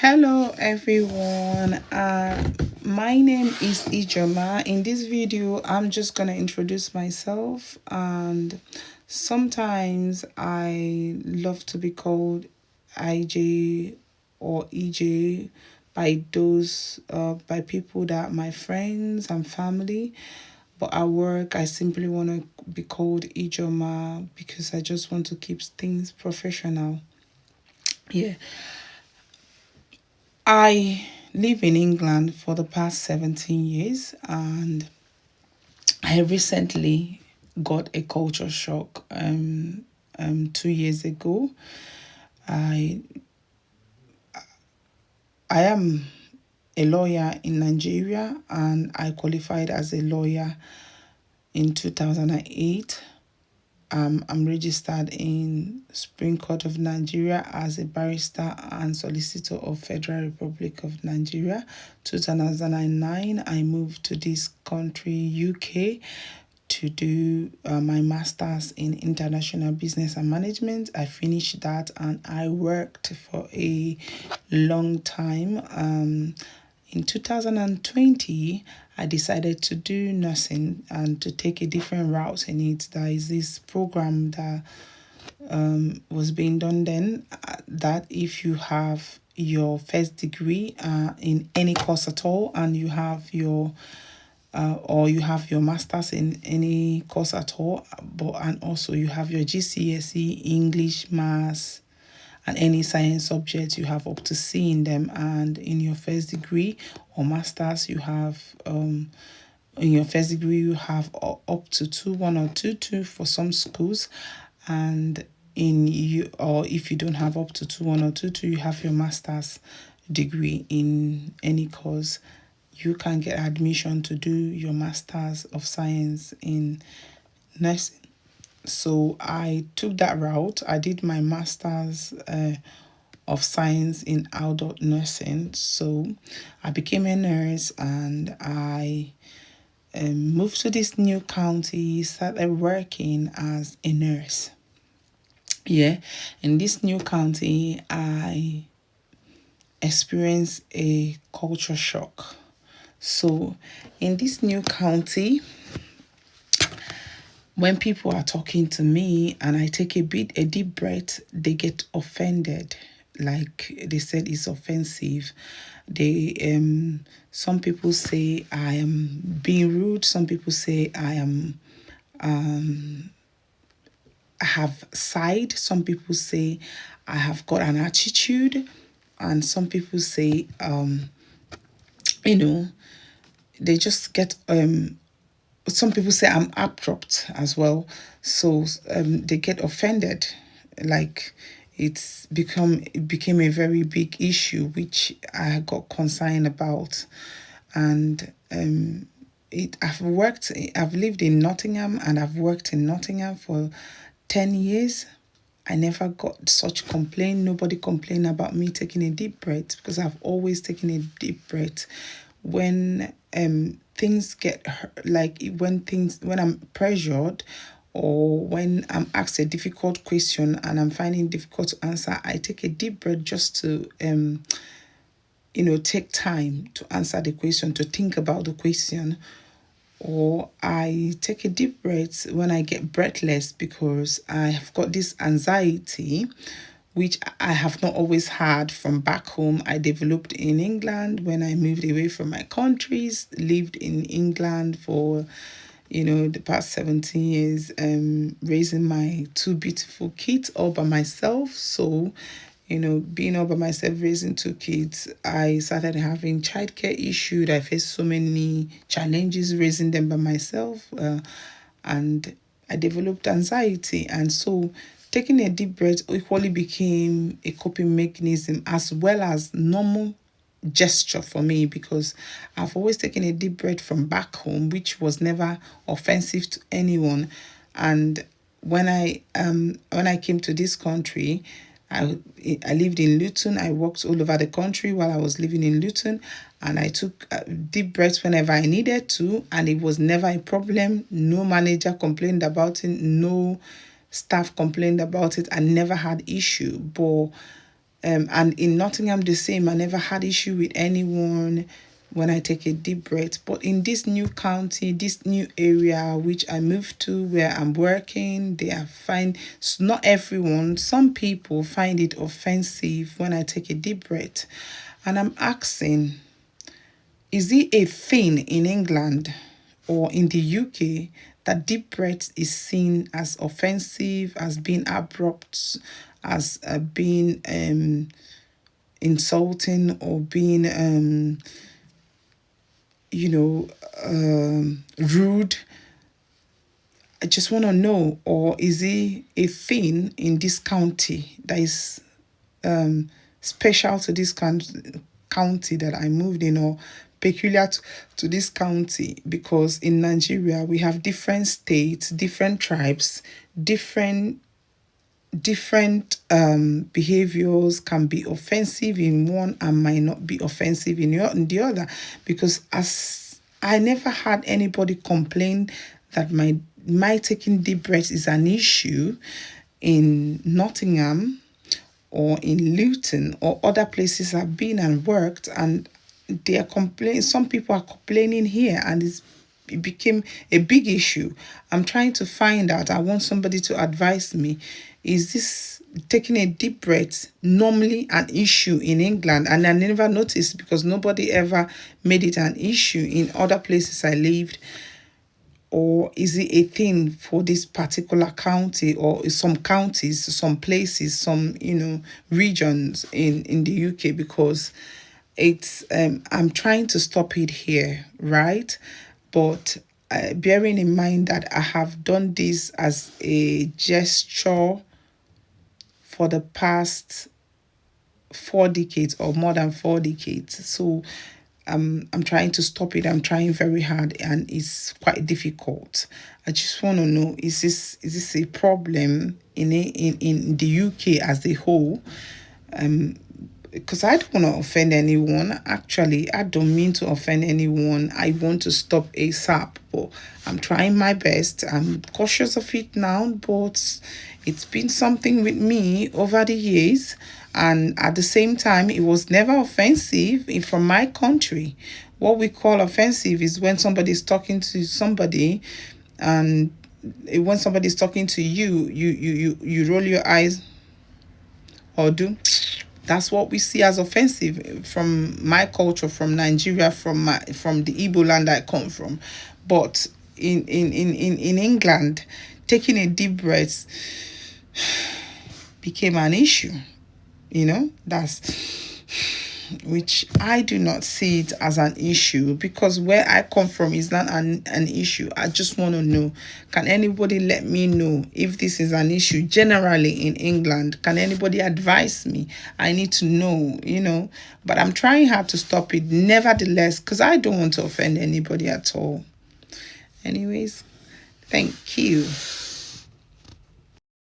Hello everyone. My name is Ijoma. In this video, I'm just gonna introduce myself, and sometimes I love to be called IJ or EJ by by people that are my friends and family. But at work, I simply want to be called Ijoma because I just want to keep things professional. Yeah. I live in England for the past 17 years, and I recently got a culture shock 2 years ago. I I am a lawyer in Nigeria, and I qualified as a lawyer in 2008. I'm registered in Supreme Court of Nigeria as a barrister and solicitor of Federal Republic of Nigeria. 2009, I moved to this country, UK, to do my master's in international business and management. I finished that and I worked for a long time. In 2020, I decided to do nursing and to take a different route in it. There is this program that was being done then, that if you have your first degree in any course at all, and you have your or you have your masters in any course at all, but and also you have your GCSE, English, maths, and any science subjects, you have up to C in them. And in your first degree or masters, you have in your first degree you have up to 2-1 or 2-2 for some schools, and in you, or if you don't have up to 2-1 or 2-2, you have your master's degree in any course. You can get admission to do your masters of science in nursing. So I took that route. I did my masters of science in adult nursing. So I became a nurse, and I moved to this new county, started working as a nurse. Yeah, in this new county, I experienced a culture shock. So in this new county, when people are talking to me and I take a deep breath, they get offended. Like they said, it's offensive. They some people say I am being rude. Some people say I have sighed. Some people say I have got an attitude, and some people say you know they just get some people say I'm abrupt as well. So they get offended. Like it became a very big issue, which I got concerned about. And I've lived in Nottingham, and I've worked in Nottingham for 10 years. I never got such complaint. Nobody complained about me taking a deep breath, because I've always taken a deep breath when things get like when I'm pressured, or when I'm asked a difficult question and I'm finding it difficult to answer. I take a deep breath just to take time to answer the question, to think about the question. Or I take a deep breath when I get breathless, because I have got this anxiety which I have not always had from back home. I developed in England when I moved away from my countries, lived in England for the past 17 years, raising my two beautiful kids all by myself. So being all by myself, raising two kids, I started having childcare issues. I faced so many challenges raising them by myself, and I developed anxiety. And so taking a deep breath equally became a coping mechanism, as well as normal gesture for me, because I've always taken a deep breath from back home, which was never offensive to anyone. And when I came to this country, I lived in Luton. I worked all over the country while I was living in Luton, and I took deep breaths whenever I needed to, and it was never a problem. No manager complained about it. No staff complained about it. I never had issue. But And in Nottingham, the same. I never had issue with anyone when I take a deep breath. But in this new county, this new area which I moved to, where I'm working, they are fine. Not everyone, some people find it offensive when I take a deep breath. And I'm asking, is it a thing in England or in the UK that deep breath is seen as offensive, as being abrupt, as being insulting, or being rude? I just want to know. Or is it a thing in this county that is special to this county that I moved in, or peculiar to this county? Because in Nigeria we have different states, different tribes, different behaviors can be offensive in one and might not be offensive in the other. Because as I never had anybody complain that my taking deep breaths is an issue in Nottingham or in Luton or other places I've been and worked, and they are complaining. Some people are complaining here, and it became a big issue. I'm trying to find out. I want somebody to advise me. Is this taking a deep breath normally an issue in England? And I never noticed because nobody ever made it an issue in other places I lived. Or is it a thing for this particular county, or some counties, some places, some regions in the UK? Because it's I'm trying to stop it here, right? But bearing in mind that I have done this as a gesture for the past 4 decades or more than 4 decades. So I'm trying to stop it. I'm trying very hard, and it's quite difficult. I just want to know, is this a problem in the UK as a whole? Because I don't want to offend anyone. Actually, I don't mean to offend anyone. I want to stop ASAP, but I'm trying my best. I'm cautious of it now, but it's been something with me over the years. And at the same time, it was never offensive from my country. What we call offensive is when somebody is talking to somebody, and when somebody is talking to you, you roll your eyes or do. That's what we see as offensive from my culture, from Nigeria, from the Igbo land I come from. But in England, taking a deep breath became an issue. That's which I do not see it as an issue, because where I come from is not an issue. I just want to know, can anybody let me know if this is an issue generally in England? Can anybody advise me? I need to know, but I'm trying hard to stop it nevertheless, because I don't want to offend anybody at all. Anyways, thank you.